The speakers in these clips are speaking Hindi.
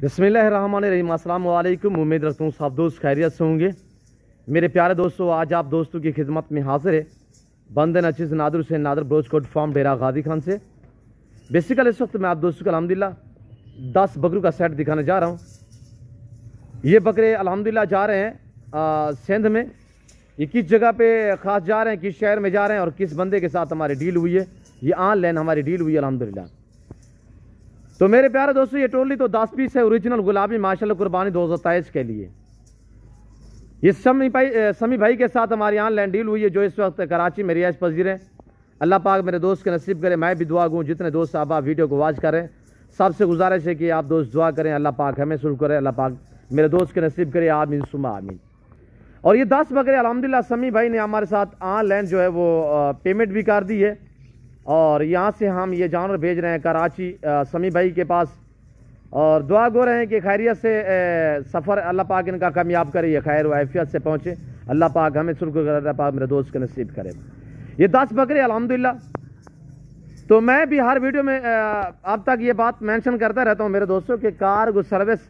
बिस्मिल्लाहिर्रहमानिर्रहीम। अस्सलाम वालेकुम। उम्मीद रखता हूँ सब दोस्त खैरियत से होंगे। मेरे प्यारे दोस्तों, आज आप दोस्तों की खिदमत में हाजिर है बंद नचीज़ नादर हुसैन नादर ब्रोचकोट फार्म डेरा गादी खान से। बेसिकल इस वक्त मैं आप दोस्तों को अल्हम्दुलिल्लाह 10 बकरों का सेट दिखाने जा रहा हूँ। ये बकरे अल्हम्दुलिल्लाह जा रहे हैं सिंध में। ये किस जगह पे ख़ास जा रहे हैं, किस शहर में जा रहे हैं और किस बंदे के साथ हमारी डील हुई है, ये ऑनलाइन हमारी डील हुई है अल्हम्दुलिल्लाह। तो मेरे प्यारे दोस्तों, ये टोटली तो 10 पीस है ओरिजिनल गुलाबी माशाल्लाह कुर्बानी 2023 के लिए। ये समी भाई के साथ हमारी ऑनलाइन डील हुई है जो इस वक्त कराची में रिहाइश पजीर है। अल्लाह पाक मेरे दोस्त के नसीब करे, मैं भी दुआ गूँ। जितने दोस्त साहब आप वीडियो को वॉच करें सबसे गुजारिश है कि आप दोस्त दुआ करें, अल्लाह पाक हमें शुरू करे, अल्लाह पाक मेरे दोस्त के नसीब करे, आमीन सुमा आमीन। और ये 10 बकरे अल्हम्दुलिल्लाह समी भाई ने हमारे साथ ऑनलाइन जो है वो पेमेंट भी कर दी है और यहाँ से हम ये जानवर भेज रहे हैं कराची समी भाई के पास। और दुआ गो रहे हैं कि खैरियत से सफ़र अल्लाह पाक इनका कामयाब करे, ये खैर व आफियत से पहुँचे, अल्लाह पाक हमें शुरू करे, अल्लाह पाक मेरे दोस्त के नसीब करे। ये 10 बकरे अल्हम्दुलिल्लाह। तो मैं भी हर वीडियो में अब तक ये बात मेंशन करता रहता हूँ मेरे दोस्तों कि कार्गो सर्विस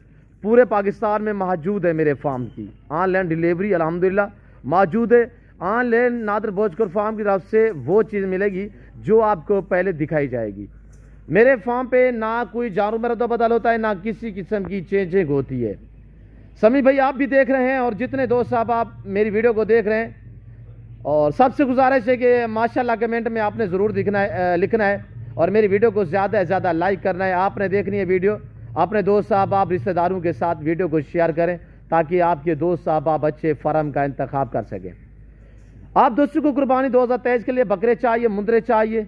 पूरे पाकिस्तान में मौजूद है। मेरे फार्म की ऑनलाइन डिलीवरी अल्हम्दुलिल्लाह मौजूद है। ऑनलाइन नादर ब्रोचकोट फार्म की तरफ से वो चीज़ मिलेगी जो आपको पहले दिखाई जाएगी। मेरे फार्म पे ना कोई जानवर में रद्द बदल होता है, ना किसी किस्म की चेंजिंग होती है। समी भाई आप भी देख रहे हैं और जितने दोस्त साहब आप मेरी वीडियो को देख रहे हैं, और सबसे गुजारिश है कि माशाल्लाह कमेंट में आपने ज़रूर लिखना है और मेरी वीडियो को ज़्यादा से ज़्यादा लाइक करना है। आपने देखनी है वीडियो, अपने दोस्त साहब आप रिश्तेदारों के साथ वीडियो को शेयर करें ताकि आपके दोस्त साहब आप अच्छे फार्म का इंतखाब कर सकें। आप दोस्तों को कुर्बानी 2023 के लिए बकरे चाहिए, मुंदरे चाहिए,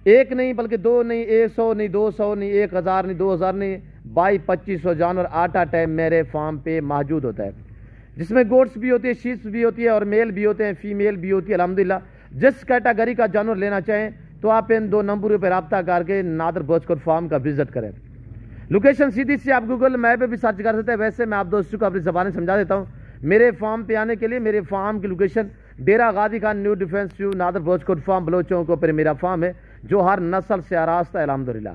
एक नहीं बल्कि 2 नहीं, 100 नहीं, 200 नहीं, 1000 नहीं, 2000 नहीं, 2200-2500 जानवर आटा टाइम मेरे फार्म पे मौजूद होता है, जिसमें गोट्स भी होती है, शीप्स भी होती है और मेल भी होते हैं, फीमेल भी होती है अल्हम्दुलिल्लाह। जिस कैटेगरी का जानवर लेना चाहें तो आप इन 2 नंबरों पर रब्ता करके नादर ब्रोचकोट फार्म का विजिट करें। लोकेशन सीधी सी आप गूगल मैप पे भी सर्च कर सकते हैं। वैसे मैं आप दोस्तों को अपनी ज़बान समझा देता हूँ। मेरे फार्म पे आने के लिए मेरे फार्म की लोकेशन डेरा गादी खान न्यू डिफेंस व्यू नादर ब्रोचकोट फार्म बलोचों को पर मेरा फार्म है जो हर नस्ल से आरास्ता है अल्हम्दुलिल्लाह।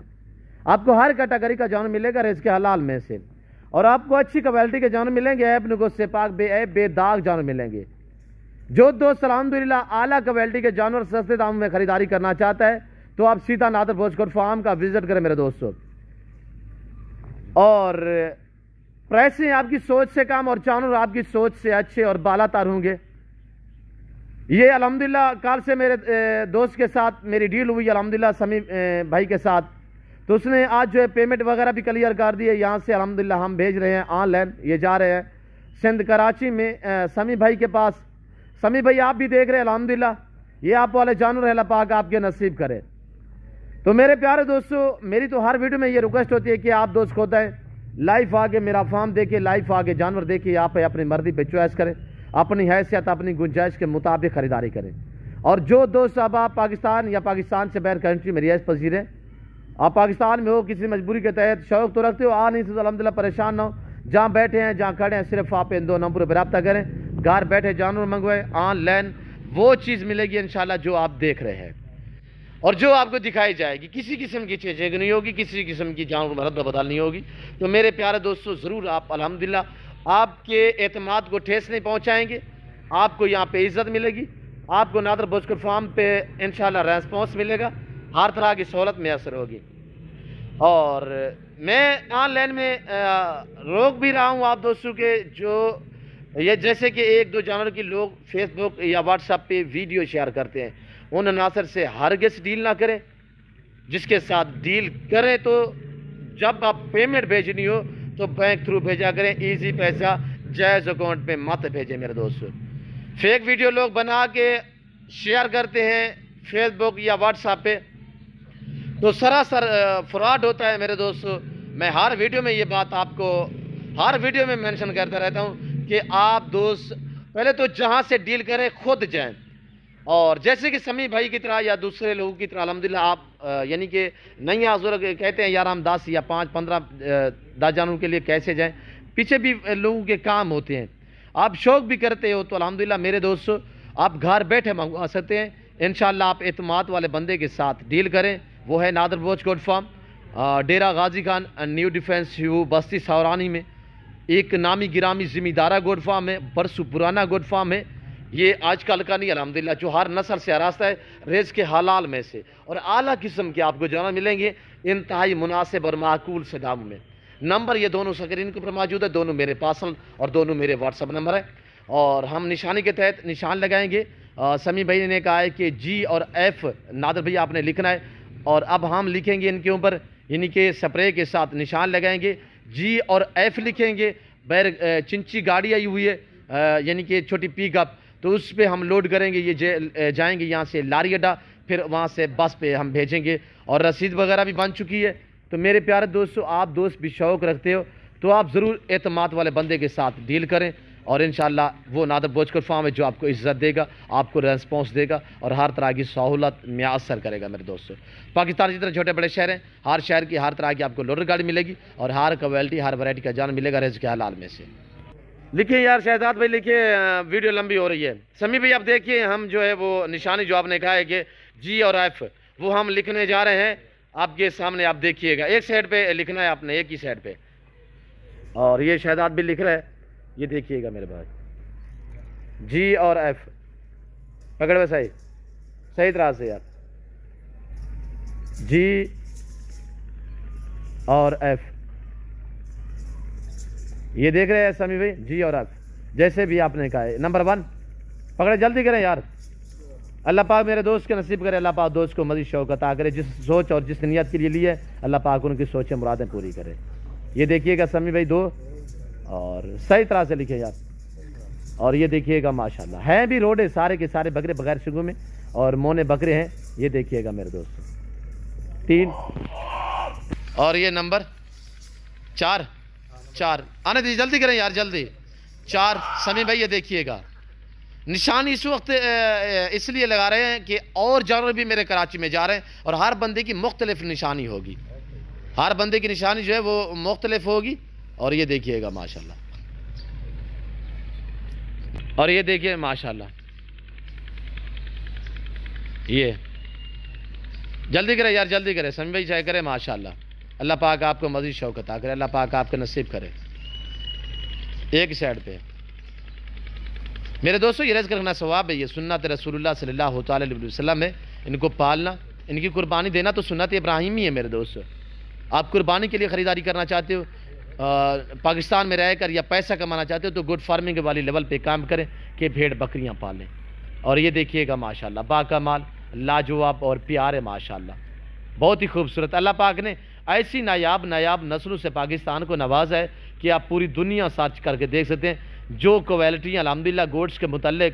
आपको हर कैटेगरी का जानवर मिलेगा रेस के हलाल में से, और आपको अच्छी क्वालिटी के जानवर मिलेंगे। ऐप नुगो से पाक बेदाग जानवर मिलेंगे। जो दोस्त अल्हम्दुलिल्लाह आला क्वालिटी के जानवर सस्ते दाम में खरीदारी करना चाहता है तो आप सीधा नादर ब्रोचकोट फार्म का विजिट करें मेरे दोस्तों। और प्राइसें आपकी सोच से कम और जानवर आपकी सोच से अच्छे और बालातर होंगे। ये अल्हम्दुलिल्लाह कल से मेरे दोस्त के साथ मेरी डील हुई अल्हम्दुलिल्लाह समी भाई के साथ, तो उसने आज जो है पेमेंट वगैरह भी क्लियर कर दी है। यहाँ से अल्हम्दुलिल्लाह हम भेज रहे हैं ऑनलाइन। ये जा रहे हैं सिंध कराची में समी भाई के पास। समी भाई आप भी देख रहे हैं अल्हम्दुलिल्लाह, ये आप वाले जानवर अल्लाह पाक आपके नसीब करे। तो मेरे प्यारे दोस्तों, मेरी तो हर वीडियो में ये रिक्वेस्ट होती है कि आप दोस्त खुद आए, लाइव आगे मेरा फार्म देखिए, लाइव आगे जानवर देखिए, आप अपनी मर्जी पे चॉइस करें, अपनी हैसियत अपनी गुंजाइश के मुताबिक खरीदारी करें। और जो दोस्त अब आप पाकिस्तान या पाकिस्तान से बाहर कंट्री में रिहाइश पजीर हैं, आप पाकिस्तान में हो, किसी मजबूरी के तहत शौक तो रखते हो, आ नहीं तो अल्हम्दुलिल्लाह परेशान ना हो, जहाँ बैठे हैं जहाँ खड़े हैं सिर्फ आप इन 2 नंबरों पर रब्ता करें, घर बैठे जानवर मंगवाएं। ऑनलाइन वो चीज़ मिलेगी इंशाल्लाह जो आप देख रहे हैं और जो आपको दिखाई जाएगी। किसी किस्म की चेंजिंग नहीं होगी, किसी किस्म की जानवर में रद्द बदल नहीं होगी। तो मेरे प्यारे दोस्तों, ज़रूर आप अल्हम्दुलिल्लाह आपके एतमाद को ठेस नहीं पहुँचाएँगे। आपको यहाँ पे इज़्ज़त मिलेगी, आपको नादर ब्रोचकोट फार्म पे इंशाल्लाह रेस्पॉन्स मिलेगा, हर तरह की सहूलत मैसर होगी। और मैं ऑनलाइन में रोक भी रहा हूँ आप दोस्तों के जो ये जैसे कि 1-2 जानवर की लोग फेसबुक या व्हाट्सएप पे वीडियो शेयर करते हैं, उन अनासर से हरगिज़ डील ना करें। जिसके साथ डील करें तो जब आप पेमेंट भेजनी हो तो बैंक थ्रू भेजा करें, इजी पैसा जायज़ अकाउंट पे मत भेजें मेरे दोस्तों। फेक वीडियो लोग बना के शेयर करते हैं फेसबुक या व्हाट्सएप पे, तो सरासर फ्रॉड होता है मेरे दोस्तों। मैं हर वीडियो में ये बात आपको हर वीडियो में मेंशन करता रहता हूँ कि आप दोस्त पहले तो जहाँ से डील करें खुद जाएं। और जैसे कि समी भाई की तरह या दूसरे लोगों की तरह अल्हम्दुलिल्लाह आप यानी कि नहीं आजुर कहते हैं यार हम 10 या 5-15 जानवरों के लिए कैसे जाएं, पीछे भी लोगों के काम होते हैं। आप शौक भी करते हो तो अल्हम्दुलिल्लाह मेरे दोस्तों आप घर बैठे मंगवा सकते हैं। इंशाल्लाह आप एतमाद वाले बंदे के साथ डील करें, वो है नादर ब्रोचकोट फार्म। डेरा Ghazi Khan New Defence view बस्ती सावरानी में एक नामी गिरामी ज़िम्मेदारा गोड फार्म है, बरसों पुराना गोड फार्म है। ये आजकल का नहीं, अल्हम्दुलिल्लाह जो हर नस्ल से आरास्ता है, रेज़ के हलाल में से और आला किस्म के आपको जानवर मिलेंगे इंतहाई मुनासिब और माकूल से दाम में। नंबर ये दोनों स्क्रीन के ऊपर मौजूद है, दोनों मेरे पर्सनल और दोनों मेरे व्हाट्सअप नंबर है। और हम निशानी के तहत निशान लगाएंगे। समी भाई ने कहा है कि जी और एफ नादर भैया आपने लिखना है, और अब हम लिखेंगे इनके ऊपर, इन्हीं के स्प्रे के साथ निशान लगाएंगे, जी और एफ लिखेंगे। बैर चिंची गाड़ी आई हुई है, यानी कि छोटी पिकअप, तो उस पर हम लोड करेंगे। ये जाएंगे यहाँ से लारी अड्डा, फिर वहाँ से बस पे हम भेजेंगे, और रसीद वगैरह भी बन चुकी है। तो मेरे प्यारे दोस्तों, आप दोस्त भी शौक़ रखते हो तो आप ज़रूर एतमाद वाले बंदे के साथ डील करें, और इंशाल्लाह वो नादर बोचकर फार्म है जो आपको इज़्ज़त देगा, आपको रेस्पॉन्स देगा और हर तरह की सहूलत मैसर करेगा। मेरे दोस्तों, पाकिस्तान जितने छोटे बड़े शहर हैं, हर शहर की हर तरह की आपको लोडर गाड़ी मिलेगी और हर क्वालिटी हर वैरायटी का जान मिलेगा रेज़ के हलाल में से। लिखिए यार शहजाद भाई, लिखिए वीडियो लंबी हो रही है। समी भाई आप देखिए, हम जो है वो निशानी जो आपने कहा है कि जी और एफ, वो हम लिखने जा रहे हैं आपके सामने। आप देखिएगा, एक साइड पे लिखना है आपने, एक ही साइड पे, और ये शहजाद भी लिख रहा है, ये देखिएगा मेरे भाई, जी और एफ पकड़ में सही सही तरह से यार, जी और एफ, ये देख रहे हैं समी भाई, जी और एफ जैसे भी आपने कहा है। नंबर 1 पकड़े, जल्दी करें यार। अल्लाह पाक मेरे दोस्त के नसीब करे, अल्लाह पाक दोस्त को मज़ीद शौक़ अता करे, जिस सोच और जिस नियत के लिए ली है अल्लाह पाक उनकी सोचें मुरादें पूरी करे। ये देखिएगा समी भाई 2, और सही तरह से लिखे यार, और ये देखिएगा माशाल्लाह हैं भी रोड है, सारे के सारे बकरे बगैर शुगू में और मोने बकरे हैं। ये देखिएगा मेरे दोस्तों 3, और ये नंबर 4 आने दीजिए, जल्दी करें यार जल्दी। 4 समी भाई ये देखिएगा, निशानी इस वक्त इसलिए लगा रहे हैं कि और जानवर भी मेरे कराची में जा रहे हैं और हर बंदे की मुख्तलिफ निशानी होगी, हर बंदे की निशानी जो है वो मुख्तलिफ होगी। और ये देखिएगा माशाल्लाह, और ये देखिए माशाल्लाह, ये जल्दी करें यार जल्दी करें, समी भाई चाहे करें माशाल्लाह। अल्लाह पाक आपको मज़ीद शौक़ अता करे, अल्लाह पाक आपके नसीब करे। एक साइड पे मेरे दोस्तों, ये रज़्क़ रखना सवाब है, ये सुन्नत रसूलुल्लाह सल्लल्लाहु अलैहि वसल्लम है। इनको पालना, इनकी कुर्बानी देना तो सुन्नत इब्राहिमी है। मेरे दोस्तों, आप कुर्बानी के लिए ख़रीदारी करना चाहते हो, पाकिस्तान में रहकर या पैसा कमाना चाहते हो, तो गुड फार्मिंग वाली लेवल पे काम करें कि भेड़ बकरियां पालें। और ये देखिएगा माशाल्लाह, बाकमाल लाजवाब और प्यारे माशाल्लाह, बहुत ही खूबसूरत। अल्लाह पाक ने ऐसी नायाब नस्लों से पाकिस्तान को नवाजा है कि आप पूरी दुनिया सर्च करके देख सकते हैं। जो क्वालिटियाँ अल्हम्दुलिल्लाह गोड्स के मुतल्लिक,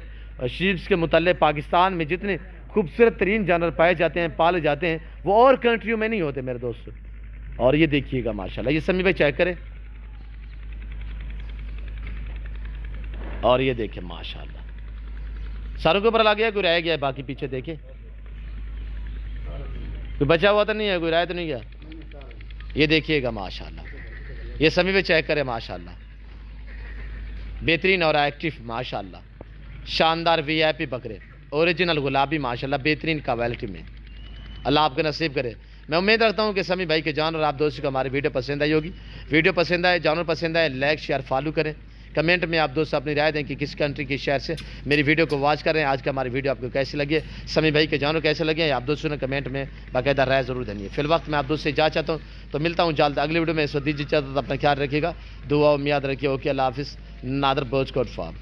शीप्स के मुतल्लिक पाकिस्तान में जितने खूबसूरत तरीन जानवर पाए जाते हैं, पाले जाते हैं, वो और कंट्रियों में नहीं होते मेरे दोस्तों। और ये देखिएगा माशाल्लाह, ये समी भाई चेक करें, और ये देखिए माशाल्लाह, सारों के ऊपर ला गया, कोई रह गया बाकी पीछे देखिए, कोई बचा हुआ तो नहीं है, कोई रह तो नहीं गया। ये देखिएगा माशाल्लाह, ये समी भाई चेक करें माशाल्लाह, बेहतरीन और एक्टिव माशाल्लाह, शानदार वीआईपी बकरे, ओरिजिनल गुलाबी माशाल्लाह, बेहतरीन क्वालिटी में। अल्लाह आपके नसीब करे। मैं उम्मीद रखता हूँ कि समी भाई के जानवर आप दोस्तों को हमारी वीडियो पसंद आई होगी। वीडियो पसंद आए, जानवर पसंद आए, लाइक शेयर फॉलो करें। कमेंट में आप दोस्त अपनी राय दें कि किस कंट्री के शहर से मेरी वीडियो को वॉच कर रहे हैं। आज का हमारी वीडियो आपको कैसी लगी, समी भाई के जानवर कैसे लगे, आप दोस्तों ने कमेंट में बाकायदा राय ज़रूर देनी है। फिल वक्त मैं आप दोस्त से जा चाहता हूँ, तो मिलता हूँ जल्द अगली वीडियो में। इस वक्त दीजिए चाहता, अपना ख्याल रखिएगा, दुआ में याद रखिए। ओके, अल्लाह हाफिज़। नादर बोचकोट फार्म।